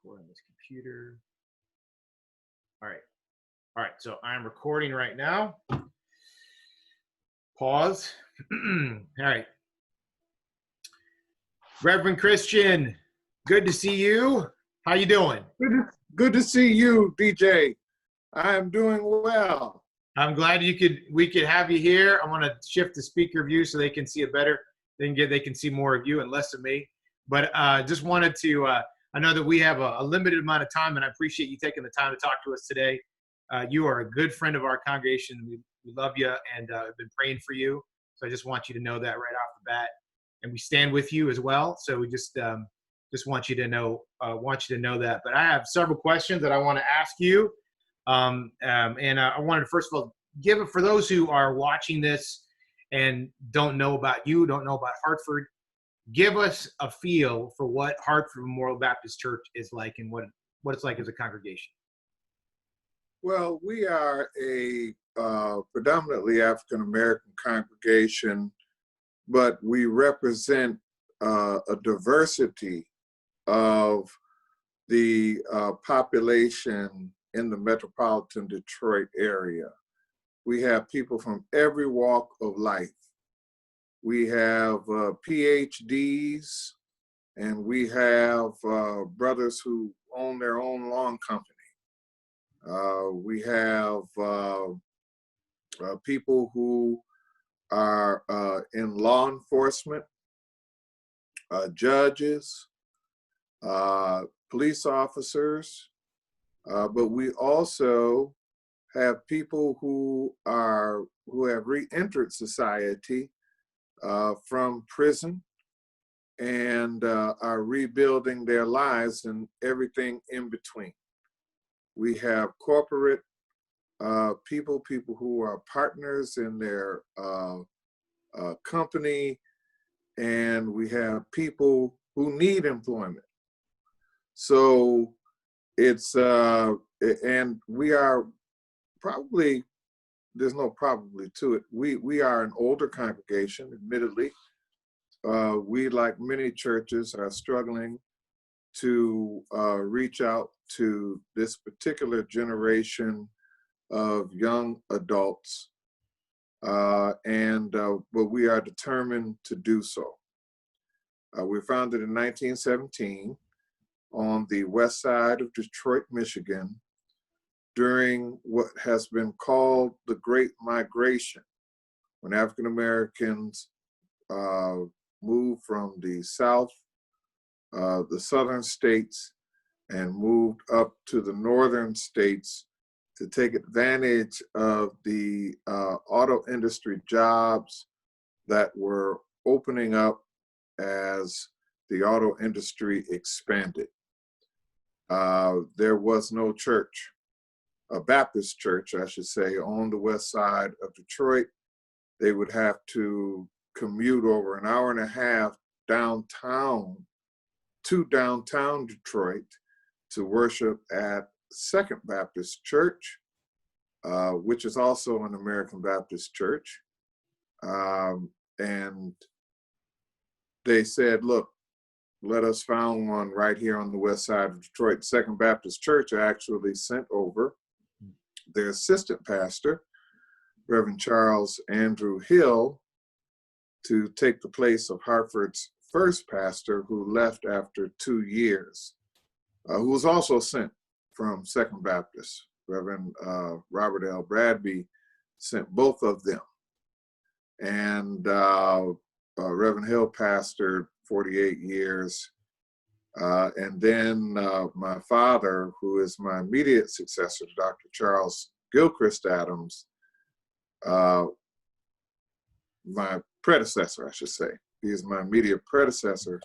record on this computer. All right. All right. So I'm recording right now. Pause. All right. Reverend Christian, good to see you. How you doing? Good to see you, DJ. I am doing well. I'm glad we could have you here. I want to shift the speaker view so they can see it better. They can see more of you and less of me. But just wanted to, I know that we have a limited amount of time, and I appreciate you taking the time to talk to us today. You are a good friend of our congregation. We love you, and I've been praying for you. So I just want you to know that right off the bat. And we stand with you as well. So we just want you to know that. But I have several questions that I want to ask you. And I wanted to, first of all, give it for those who are watching this and don't know about you, don't know about Hartford. Give us a feel for what Hartford Memorial Baptist Church is like and what it's like as a congregation. Well, we are a predominantly African-American congregation, but we represent a diversity of the population in the metropolitan Detroit area. We have people from every walk of life. We have PhDs, and we have brothers who own their own lawn company. We have people who are in law enforcement, judges, police officers, but we also have people who have re-entered society from prison and are rebuilding their lives and everything in between. We have corporate people who are partners in their company, and we have people who need employment. So it's, and we are probably, there's no probably to it, we are an older congregation, admittedly. We, like many churches, are struggling to reach out to this particular generation of young adults, but we are determined to do so. We were founded in 1917 on the west side of Detroit, Michigan, during what has been called the Great Migration, when African Americans moved from the South, the southern states, and moved up to the northern states to take advantage of the auto industry jobs that were opening up as the auto industry expanded. There was no church, a Baptist church, I should say, on the west side of Detroit. They would have to commute over an hour and a half downtown to downtown Detroit to worship at Second Baptist Church, which is also an American Baptist church. And they said, look, let us found one right here on the west side of Detroit. Second Baptist Church actually sent over their assistant pastor, Reverend Charles Andrew Hill, to take the place of Hartford's first pastor, who left after 2 years, who was also sent from Second Baptist. Reverend Robert L. Bradby sent both of them. And Reverend Hill pastored 48 years. And then my father, who is my immediate successor, Dr. Charles Gilchrist Adams, my predecessor, I should say. He is my immediate predecessor.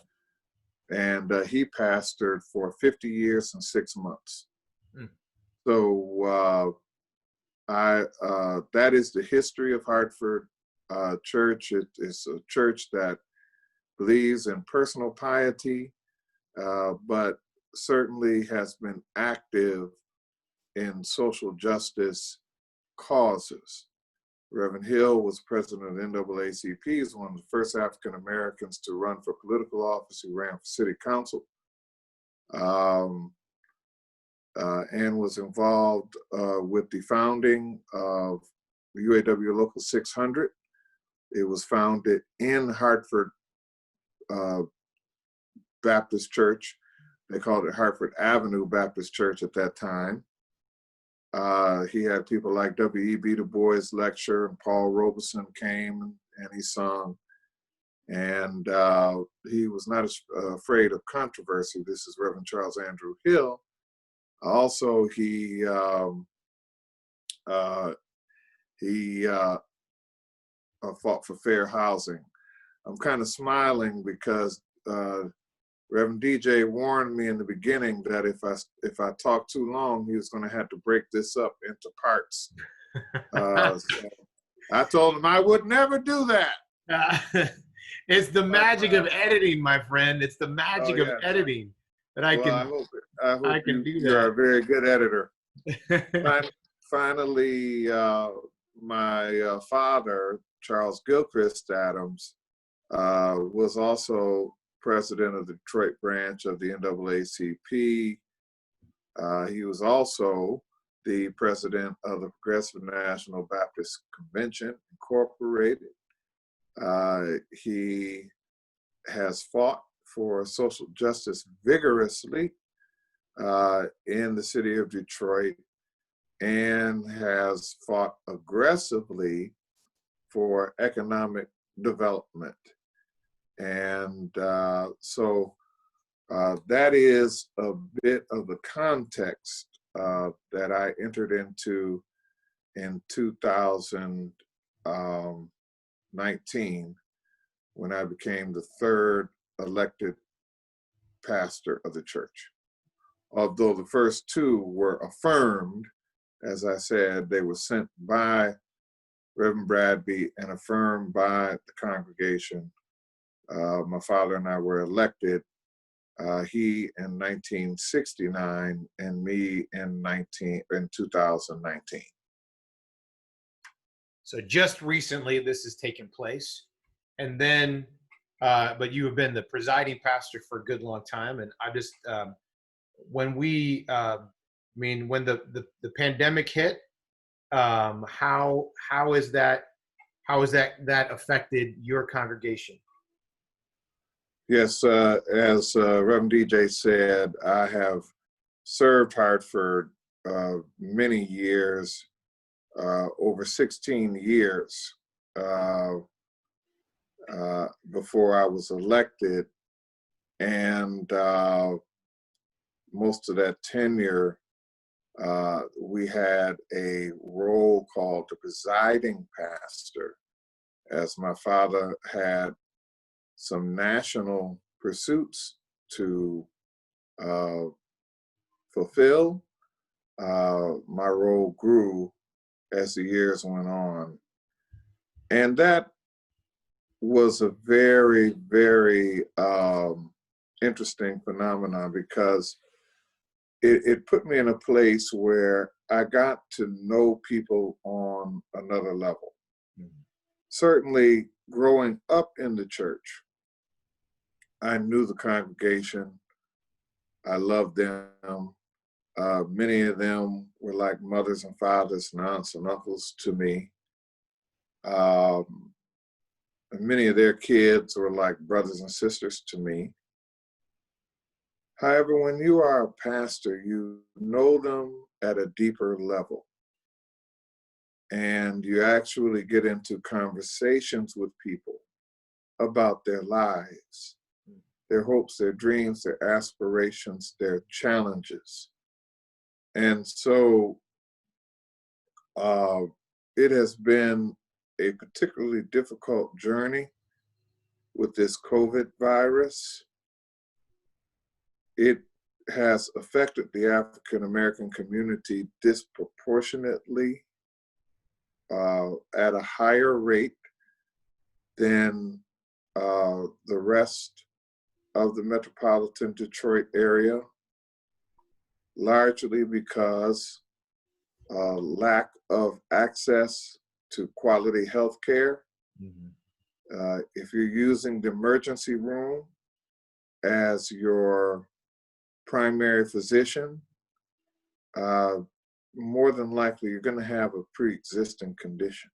And he pastored for 50 years and 6 months. Mm. So that is the history of Hartford Church. It is a church that believes in personal piety, but certainly has been active in social justice causes. Reverend Hill was president of NAACP. He's one of the first African Americans to run for political office. He ran for city council. and was involved with the founding of the UAW Local 600. It was founded in Hartford Baptist Church. They called it Hartford Avenue Baptist Church at that time. He had people like W.E.B. Du Bois lecture, and Paul Robeson came and he sung. And he was not afraid of controversy. This is Reverend Charles Andrew Hill. Also, he fought for fair housing. I'm kind of smiling because Reverend DJ warned me in the beginning that if I talk too long, he was going to have to break this up into parts. So I told him I would never do that. It's the magic of editing, my friend. It's the magic of editing that I hope I can do that. You're a very good editor. Finally, my father, Charles Gilchrist Adams, was also president of the Detroit branch of the NAACP. He was also the president of the Progressive National Baptist Convention, Incorporated. He has fought for social justice vigorously in the city of Detroit and has fought aggressively for economic development. And so that is a bit of the context that I entered into in 2019 when I became the third elected pastor of the church. Although the first two were affirmed, as I said, they were sent by Reverend Bradby and affirmed by the congregation. My father and I were elected, he in 1969 and me in 2019. So just recently this has taken place. And then, but you have been the presiding pastor for a good long time. And I just, when when the pandemic hit, how has that affected your congregation? Yes, as Reverend DJ said, I have served Hartford many years, over 16 years before I was elected. And most of that tenure, we had a role called the presiding pastor, as my father had some national pursuits to fulfill. My role grew as the years went on. And that was a very, very interesting phenomenon because it put me in a place where I got to know people on another level. Mm-hmm. Certainly, growing up in the church, I knew the congregation. I loved them. Many of them were like mothers and fathers and aunts and uncles to me. And many of their kids were like brothers and sisters to me. However, when you are a pastor, you know them at a deeper level. And you actually get into conversations with people about their lives, their hopes, their dreams, their aspirations, their challenges. And so it has been a particularly difficult journey with this COVID virus. It has affected the African American community disproportionately at a higher rate than the rest of the metropolitan Detroit area, largely because lack of access to quality health care. Mm-hmm. If you're using the emergency room as your primary physician, more than likely you're going to have a pre-existing condition.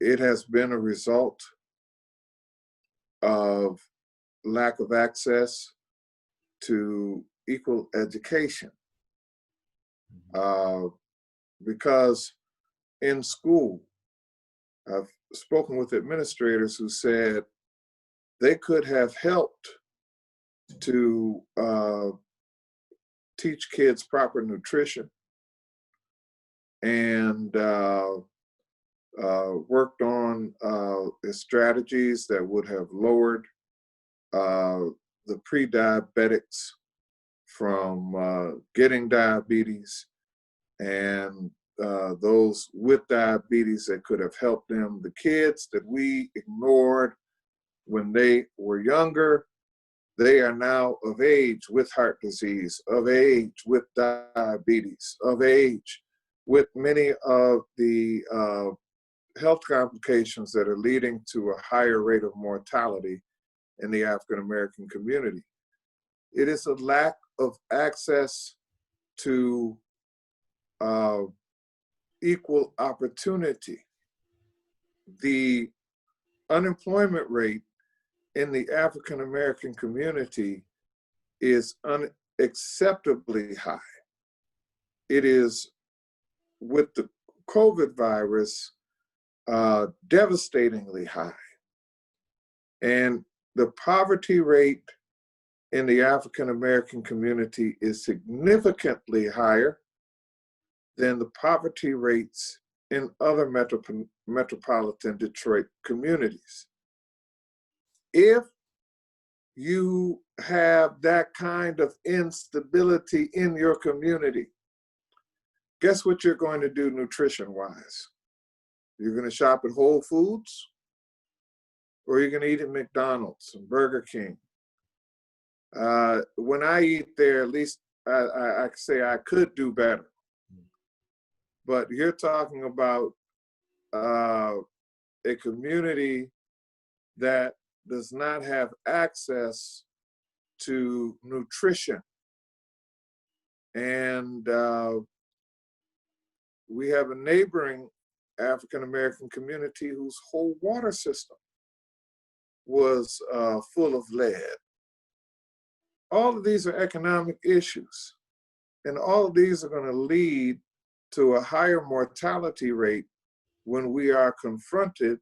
It has been a result of lack of access to equal education. Because in school, I've spoken with administrators who said they could have helped to teach kids proper nutrition and worked on strategies that would have lowered the pre-diabetics from getting diabetes, and those with diabetes that could have helped them. The kids that we ignored when they were younger, they are now of age with heart disease, of age with diabetes, of age with many of the health complications that are leading to a higher rate of mortality in the African American community. It is a lack of access to equal opportunity. The unemployment rate in the African American community is unacceptably high. It is, with the COVID virus, devastatingly high. And the poverty rate in the African American community is significantly higher than the poverty rates in other metropolitan Detroit communities. If you have that kind of instability in your community, guess what you're going to do nutrition-wise? You're going to shop at Whole Foods, or you're going to eat at McDonald's and Burger King. When I eat there, at least I say I could do better. But you're talking about a community that does not have access to nutrition. And we have a neighboring African American community whose whole water system was full of lead. All of these are economic issues, and all of these are going to lead to a higher mortality rate when we are confronted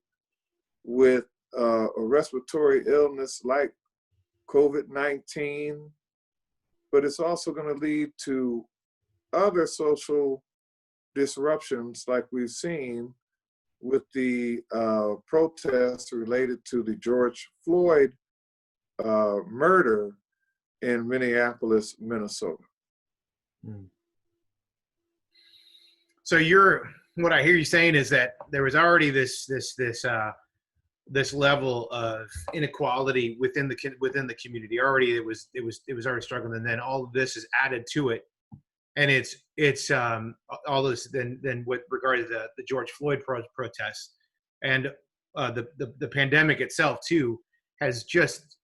with a respiratory illness like COVID-19, but it's also going to lead to other social disruptions like we've seen with the protests related to the George Floyd murder in Minneapolis, Minnesota. So what I hear you saying is that there was already this level of inequality within the community. Already it was already struggling, and then all of this is added to it, and it's all this then with regard to the George Floyd protests, and the pandemic itself too has just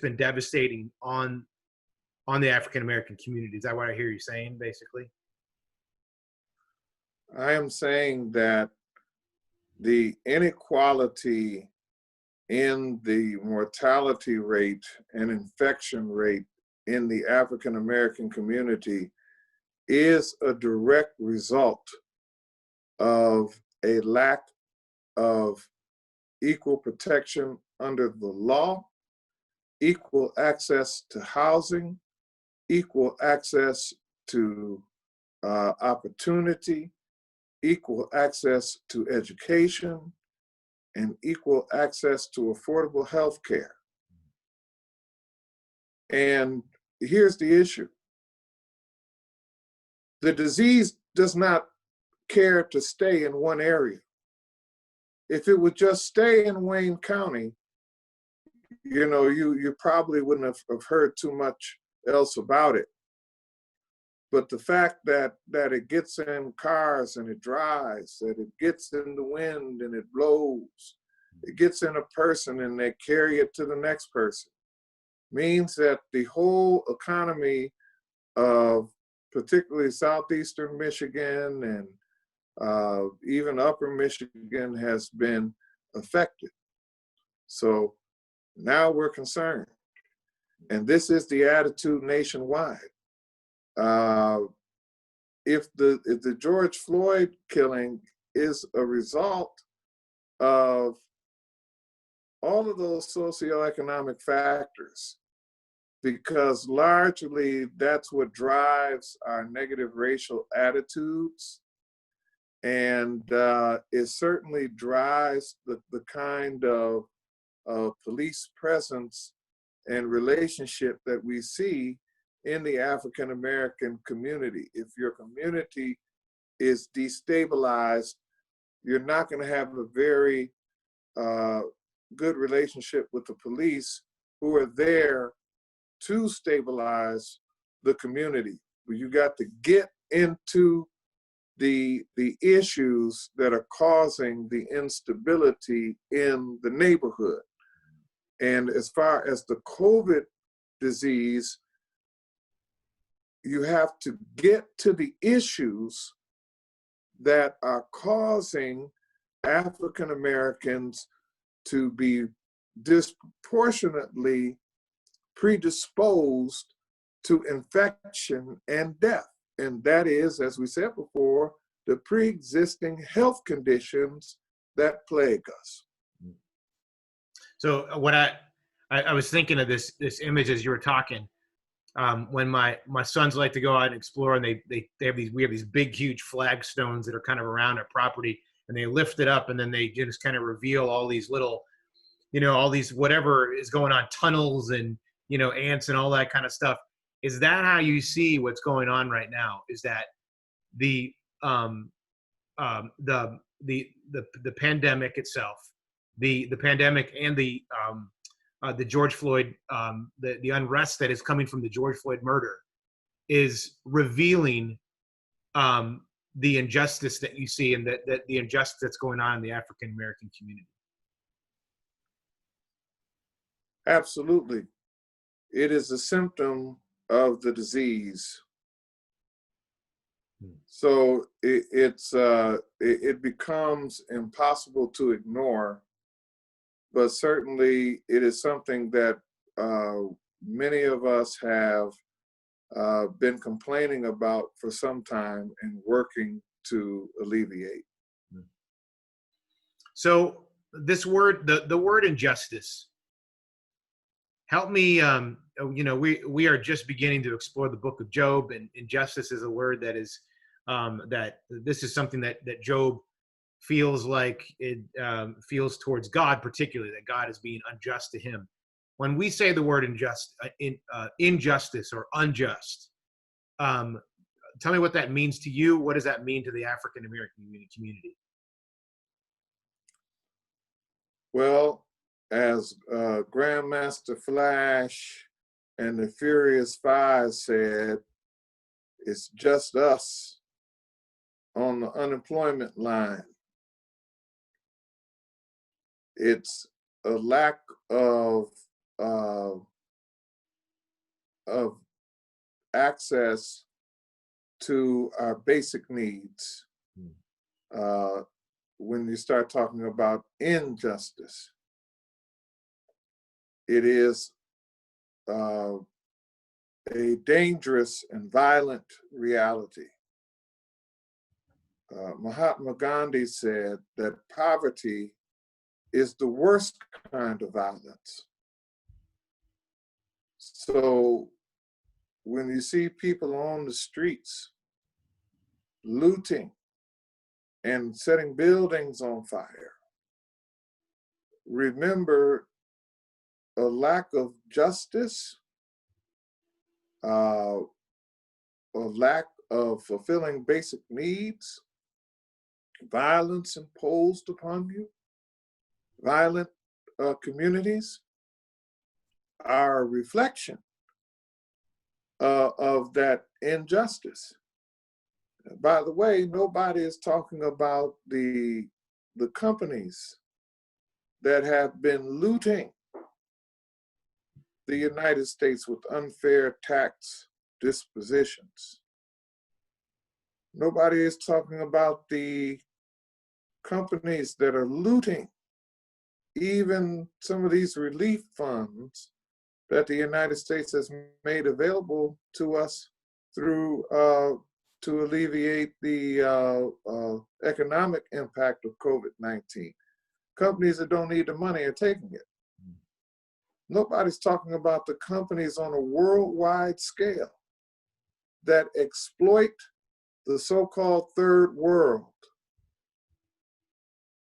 been devastating on the African American community. Is that what I hear you saying, basically? I am saying that the inequality in the mortality rate and infection rate in the African American community is a direct result of a lack of equal protection under the law, equal access to housing, equal access to opportunity, equal access to education, and equal access to affordable health care. And here's the issue. The disease does not care to stay in one area. If it would just stay in Wayne County, you probably wouldn't have heard too much else about it. But the fact that it gets in cars and it dries, that it gets in the wind and it blows, it gets in a person and they carry it to the next person. means that the whole economy of particularly southeastern Michigan and even upper Michigan has been affected. So now we're concerned. And this is the attitude nationwide. If the George Floyd killing is a result of all of those socioeconomic factors, because largely that's what drives our negative racial attitudes. And it certainly drives the kind of police presence and relationship that we see in the African American community. If your community is destabilized, you're not going to have a very good relationship with the police, who are there to stabilize the community. You got to get into the issues that are causing the instability in the neighborhood. And as far as the COVID disease, you have to get to the issues that are causing African Americans to be disproportionately predisposed to infection and death. And that is, as we said before, the pre-existing health conditions that plague us. So what I was thinking of this image as you were talking, when my sons like to go out and explore, and we have these big, huge flagstones that are kind of around our property, and they lift it up, and then they just kind of reveal all these little, all these whatever is going on, tunnels and, ants and all that kind of stuff. Is that how you see what's going on right now? Is that the pandemic itself, the pandemic and the George Floyd, the unrest that is coming from the George Floyd murder is revealing the injustice that you see, and that the injustice that's going on in the African American community? Absolutely. It is a symptom of the disease. So it becomes impossible to ignore, but certainly it is something that many of us have been complaining about for some time and working to alleviate. So this word, the word injustice, help me, we are just beginning to explore the book of Job, and injustice is a word that is, that this is something that Job feels like it feels towards God, particularly, that God is being unjust to him. When we say the word injustice or unjust, tell me what that means to you. What does that mean to the African American community? Well, as Grandmaster Flash and the Furious Five said, it's just us on the unemployment line. It's a lack of access to our basic needs. When you start talking about injustice, it is a dangerous and violent reality. Mahatma Gandhi said that poverty is the worst kind of violence. So when you see people on the streets looting and setting buildings on fire, remember a lack of justice, a lack of fulfilling basic needs, violence imposed upon you, violent communities are a reflection of that injustice. By the way, nobody is talking about the companies that have been looting the United States with unfair tax dispositions. Nobody is talking about the companies that are looting even some of these relief funds that the United States has made available to us through to alleviate the economic impact of COVID-19. Companies that don't need the money are taking it. Nobody's talking about the companies on a worldwide scale that exploit the so-called third world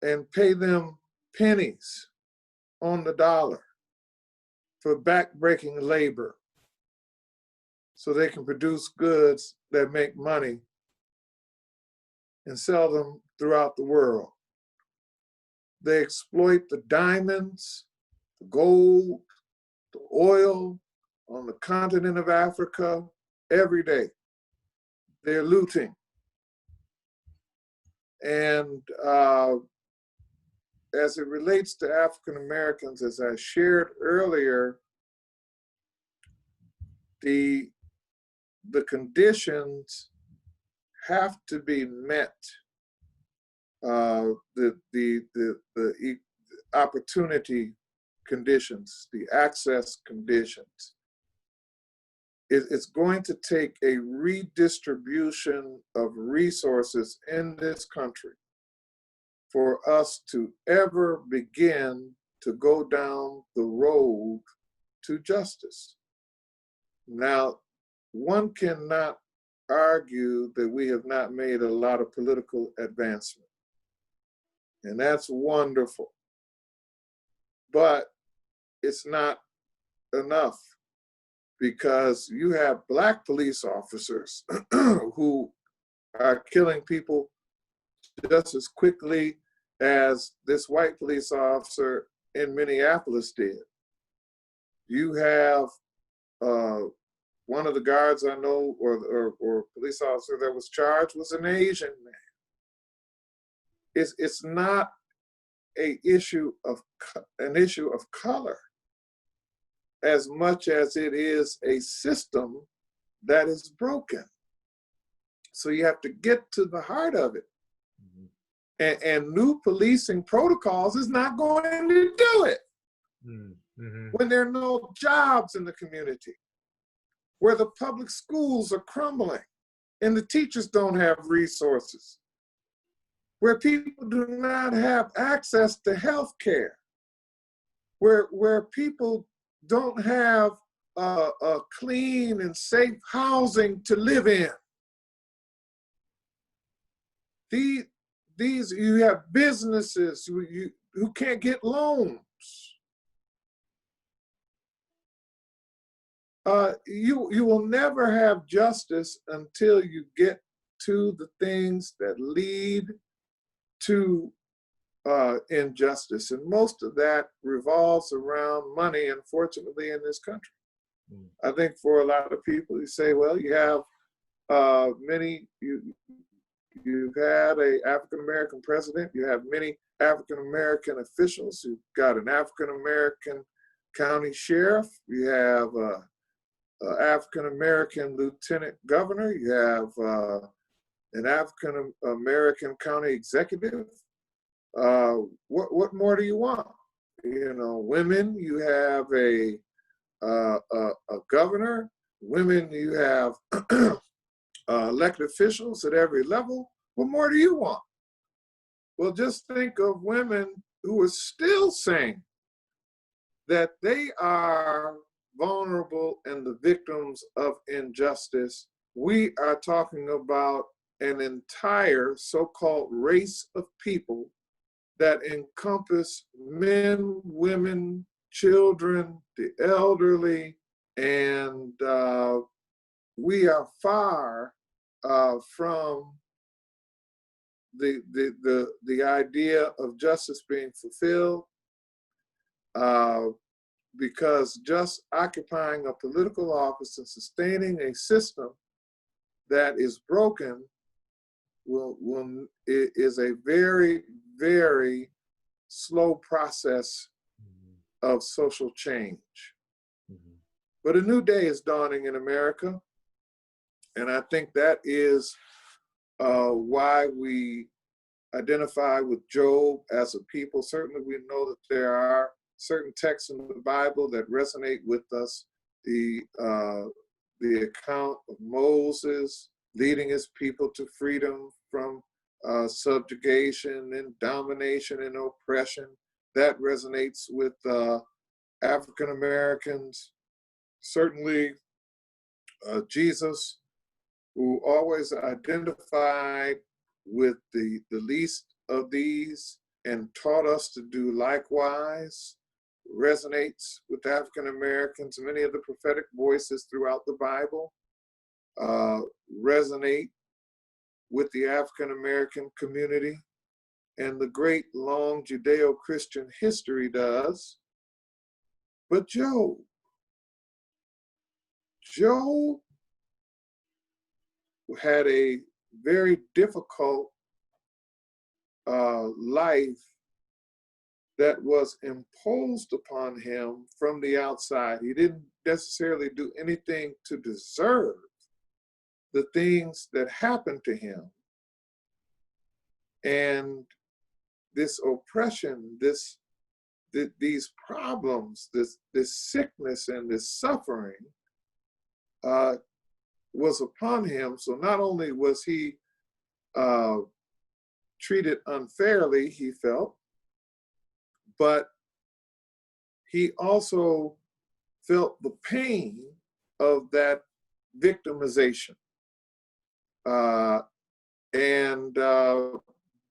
and pay them pennies on the dollar for backbreaking labor so they can produce goods that make money and sell them throughout the world. They exploit the diamonds, the gold, the oil on the continent of Africa every day. They're looting. And as it relates to African Americans, as I shared earlier, the conditions have to be met. The opportunity conditions, the access conditions. It's going to take a redistribution of resources in this country for us to ever begin to go down the road to justice. Now, one cannot argue that we have not made a lot of political advancement, and that's wonderful, but it's not enough, because you have Black police officers who are killing people just as quickly as this white police officer in Minneapolis did. You have one of the guards I know, or police officer that was charged, was an Asian man. It's not an issue of color as much as it is a system that is broken. So you have to get to the heart of it. Mm-hmm. And new policing protocols is not going to do it. Mm-hmm. When there are no jobs in the community, where the public schools are crumbling and the teachers don't have resources, where people do not have access to health care, where people don't have a clean and safe housing to live in. These you have businesses who can't get loans. You will never have justice until you get to the things that lead to injustice. And most of that revolves around money, unfortunately, in this country. Mm. I think for a lot of people, you say, well, you have you've had an African-American president, you have many African-American officials, you've got an African-American county sheriff, you have African-American lieutenant governor, you have an African-American county executive. What more do you want? You know, women, you have a governor. Women, you have elected officials at every level. What more do you want? Well, just think of women who are still saying that they are vulnerable and the victims of injustice. We are talking about an entire so-called race of people that encompass men, women, children, the elderly, and we are far from the idea of justice being fulfilled, because just occupying a political office and sustaining a system that is broken is a very, very slow process of social change. Mm-hmm. But a new day is dawning in America. And I think that is why we identify with Job as a people. Certainly we know that there are certain texts in the Bible that resonate with us. The account of Moses leading his people to freedom from subjugation and domination and oppression, that resonates with African Americans. Certainly Jesus, who always identified with the least of these and taught us to do likewise, resonates with African Americans. Many of the prophetic voices throughout the Bible resonate with the African American community, and the great long Judeo-Christian history does. But Job had a very difficult life that was imposed upon him from the outside. He didn't necessarily do anything to deserve the things that happened to him. And this oppression, these problems, this sickness and this suffering was upon him. So not only was he treated unfairly, he felt, but he also felt the pain of that victimization.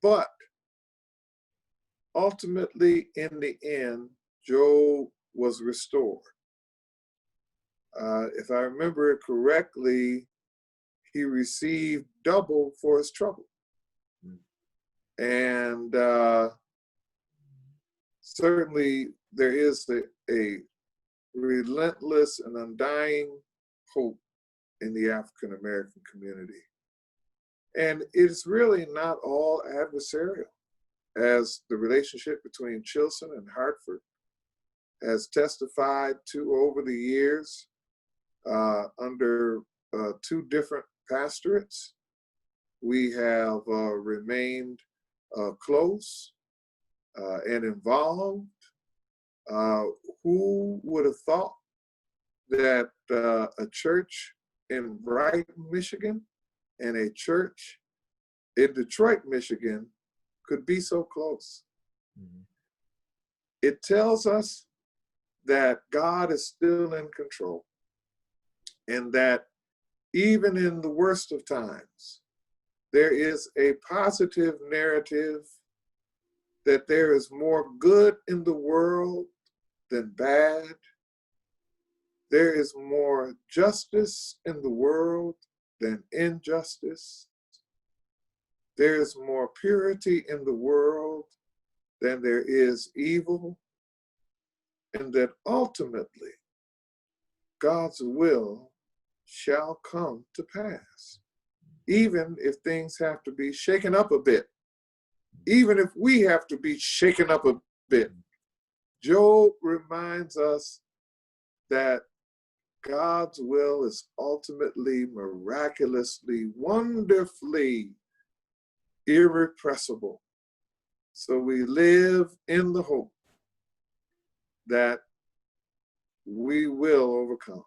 But ultimately, in the end, Job was restored. If I remember it correctly, he received double for his trouble. And certainly there is a relentless and undying hope in the African American community. And it's really not all adversarial, as the relationship between Chilson and Hartford has testified to over the years under two different pastorates. We have remained close and involved. Who would have thought that a church in Brighton, Michigan, and a church in Detroit, Michigan could be so close? Mm-hmm. It tells us that God is still in control, and that even in the worst of times, there is a positive narrative that there is more good in the world than bad. There is more justice in the world than injustice. There is more purity in the world than there is evil. And that ultimately, God's will shall come to pass, even if things have to be shaken up a bit, even if we have to be shaken up a bit. Job reminds us that God's will is ultimately, miraculously, wonderfully irrepressible. So we live in the hope that we will overcome.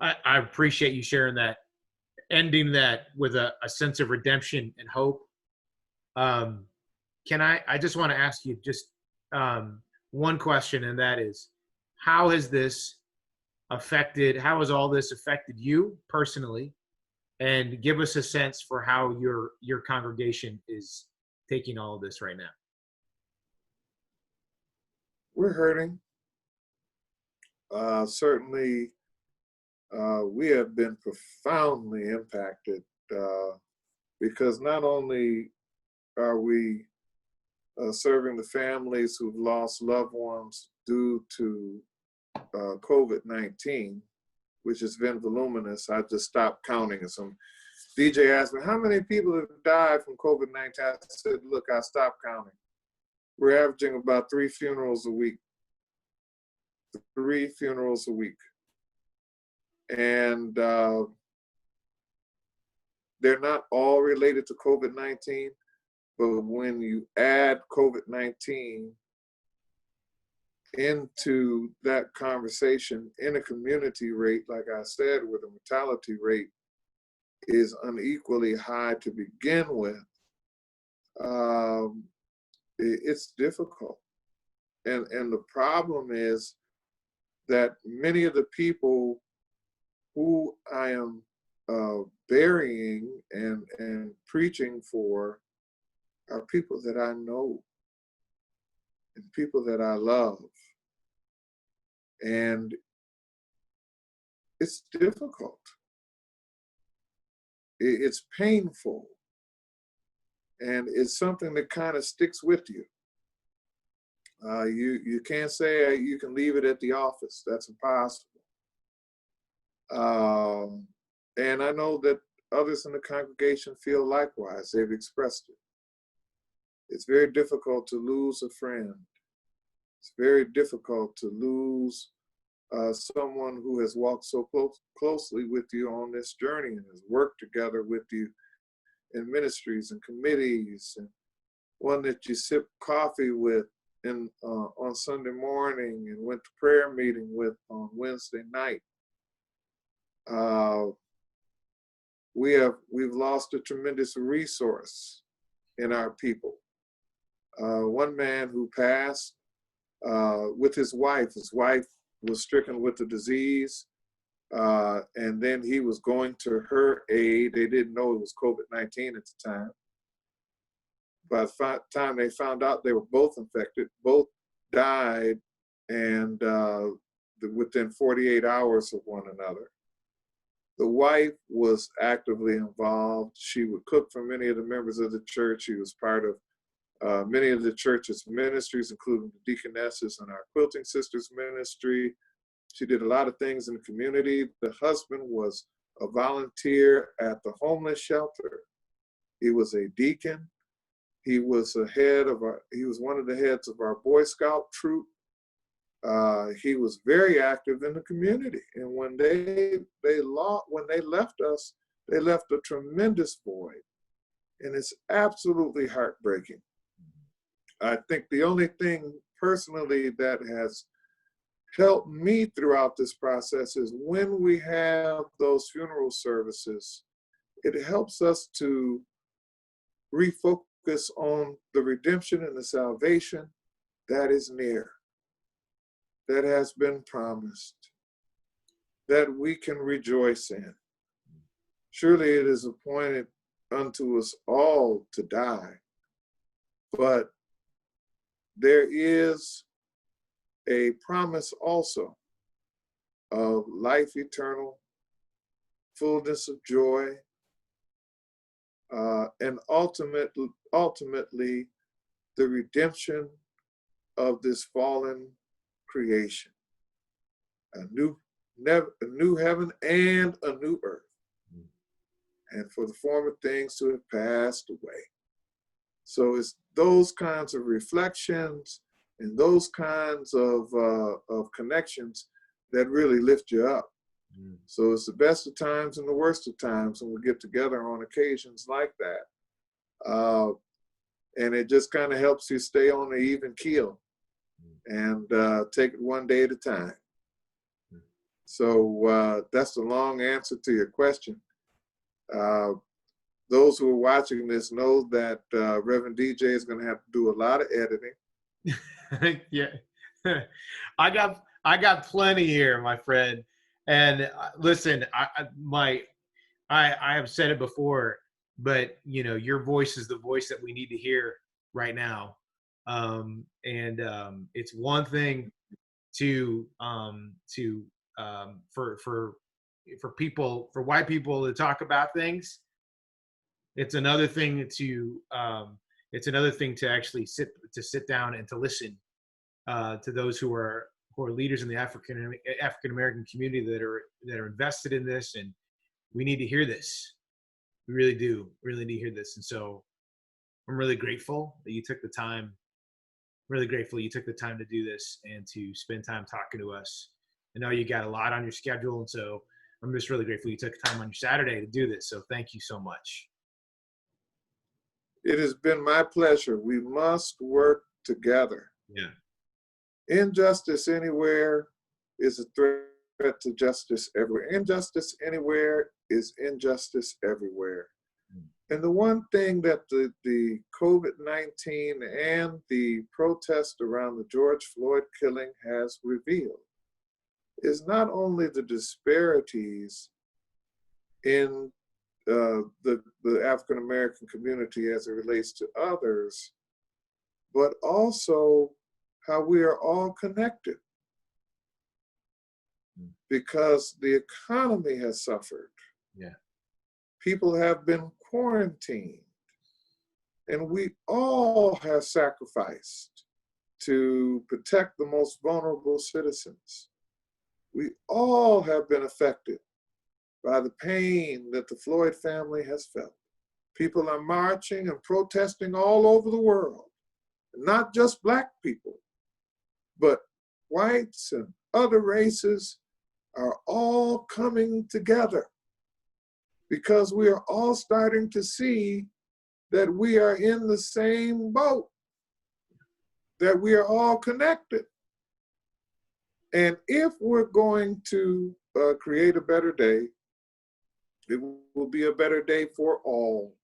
I appreciate you sharing that, ending that with a sense of redemption and hope. I just want to ask you just one question, and that is, how has all this affected you personally? And give us a sense for how your congregation is taking all of this right now. We're hurting. Certainly, we have been profoundly impacted because not only are we serving the families who've lost loved ones due to COVID-19, which has been voluminous. I just stopped counting. And some DJ asked me, how many people have died from COVID-19? I said, look, I stopped counting. We're averaging about 3 funerals a week. 3 funerals a week. And they're not all related to COVID-19, but when you add COVID-19 into that conversation in a community rate, like I said, where the mortality rate is unequally high to begin with, it's difficult. And the problem is that many of the people who I am burying and preaching for are people that I know and people that I love. And it's difficult. It's painful. And it's something that kind of sticks with you. You can't say you can leave it at the office. That's impossible. And I know that others in the congregation feel likewise. They've expressed it. It's very difficult to lose a friend. It's very difficult to lose someone who has walked so closely with you on this journey and has worked together with you in ministries and committees, and one that you sip coffee with on Sunday morning and went to prayer meeting with on Wednesday night. We've lost a tremendous resource in our people. One man who passed with his wife. His wife was stricken with the disease, and then he was going to her aid. They didn't know it was COVID-19 at the time. By the time they found out they were both infected, both died, and within 48 hours of one another. The wife was actively involved. She would cook for many of the members of the church. She was part of many of the church's ministries, including the deaconesses and our quilting sisters ministry. She did a lot of things in the community. The husband was a volunteer at the homeless shelter. He was a deacon. He was he was one of the heads of our Boy Scout troop. He was very active in the community. And when they left us, they left a tremendous void. And it's absolutely heartbreaking. I think the only thing personally that has helped me throughout this process is when we have those funeral services, it helps us to refocus on the redemption and the salvation that is near, that has been promised, that we can rejoice in. Surely it is appointed unto us all to die, but there is a promise also of life eternal, fullness of joy, and ultimately the redemption of this fallen creation, a new heaven and a new earth, and for the former things to have passed away. So it's those kinds of reflections and those kinds of connections that really lift you up. So it's the best of times and the worst of times when we get together on occasions like that. And it just kind of helps you stay on the even keel and take it one day at a time. So that's the long answer to your question. Those who are watching this know that Reverend DJ is going to have to do a lot of editing. Yeah, I got plenty here, my friend. And listen, I have said it before, but you know, your voice is the voice that we need to hear right now. It's one thing for people, for white people to talk about things. It's another thing to actually sit down and to listen to those who are leaders in the African American community that are invested in this, and we need to hear this. We really do, really need to hear this. And so I'm really grateful that you took the time really grateful you took the time to do this and to spend time talking to us. I know you got a lot on your schedule, and so I'm just really grateful you took time on your Saturday to do this. So thank you so much. It has been my pleasure. We must work together. Yeah. Injustice anywhere is a threat to justice everywhere. Injustice anywhere is injustice everywhere. And the one thing that the COVID-19 and the protest around the George Floyd killing has revealed is not only the disparities in the African-American community as it relates to others, but also how we are all connected. Because the economy has suffered. Yeah. People have been quarantined. And we all have sacrificed to protect the most vulnerable citizens. We all have been affected by the pain that the Floyd family has felt. People are marching and protesting all over the world, not just Black people, but whites and other races are all coming together because we are all starting to see that we are in the same boat, that we are all connected. And if we're going to create a better day, it will be a better day for all,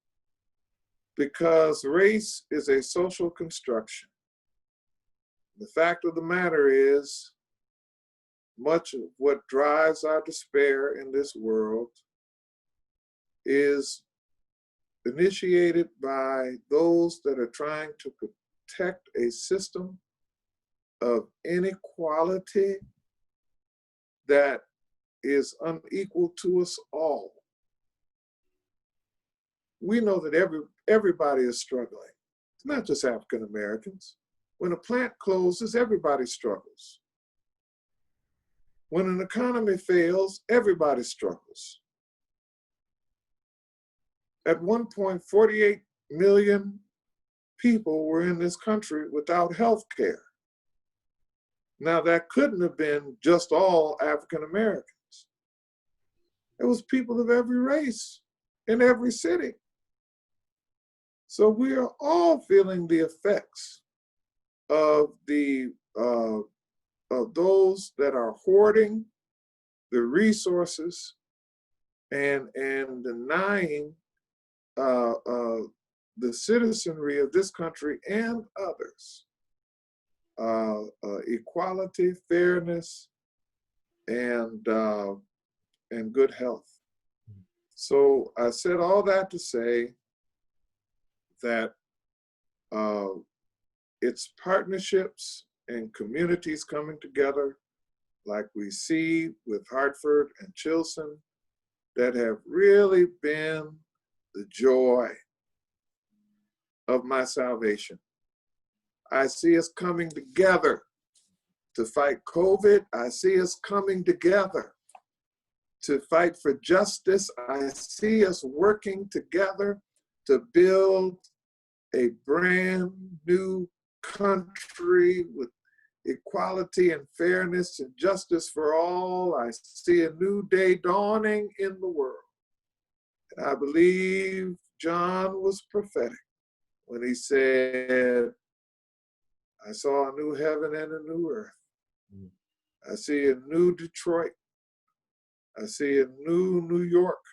because race is a social construction. The fact of the matter is, much of what drives our despair in this world is initiated by those that are trying to protect a system of inequality that is unequal to us all. We know that everybody is struggling. It's not just African Americans. When a plant closes, everybody struggles. When an economy fails, everybody struggles. At one point, 48 million people were in this country without health care. Now, that couldn't have been just all African Americans. It was people of every race in every city. So we are all feeling the effects of of those that are hoarding the resources and denying the citizenry of this country and others equality, fairness, and good health. So I said all that to say that it's partnerships and communities coming together, like we see with Hartford and Chilson, that have really been the joy of my salvation. I see us coming together to fight COVID. I see us coming together to fight for justice. I see us working together to build a brand new country with equality and fairness and justice for all. I see a new day dawning in the world. And I believe John was prophetic when he said, I saw a new heaven and a new earth. I see a new Detroit. I see a new New York.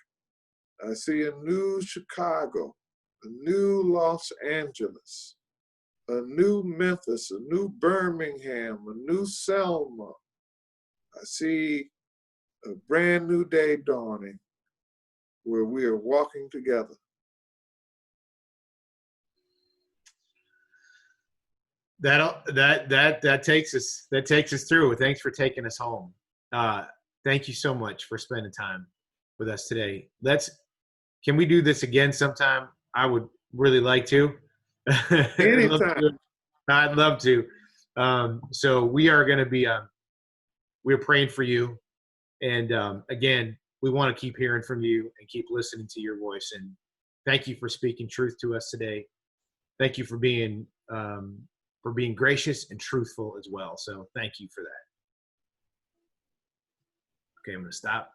I see a new Chicago, a new Los Angeles, a new Memphis, a new Birmingham, a new Selma. I see a brand new day dawning where we are walking together. That takes us through. Thanks for taking us home. Thank you so much for spending time with us today. Can we do this again sometime? I would really like to. Anytime. I'd love to. So we are going to be, we're praying for you. And again, we want to keep hearing from you and keep listening to your voice. And thank you for speaking truth to us today. Thank you for being for being gracious and truthful as well. So thank you for that. Okay, I'm going to stop.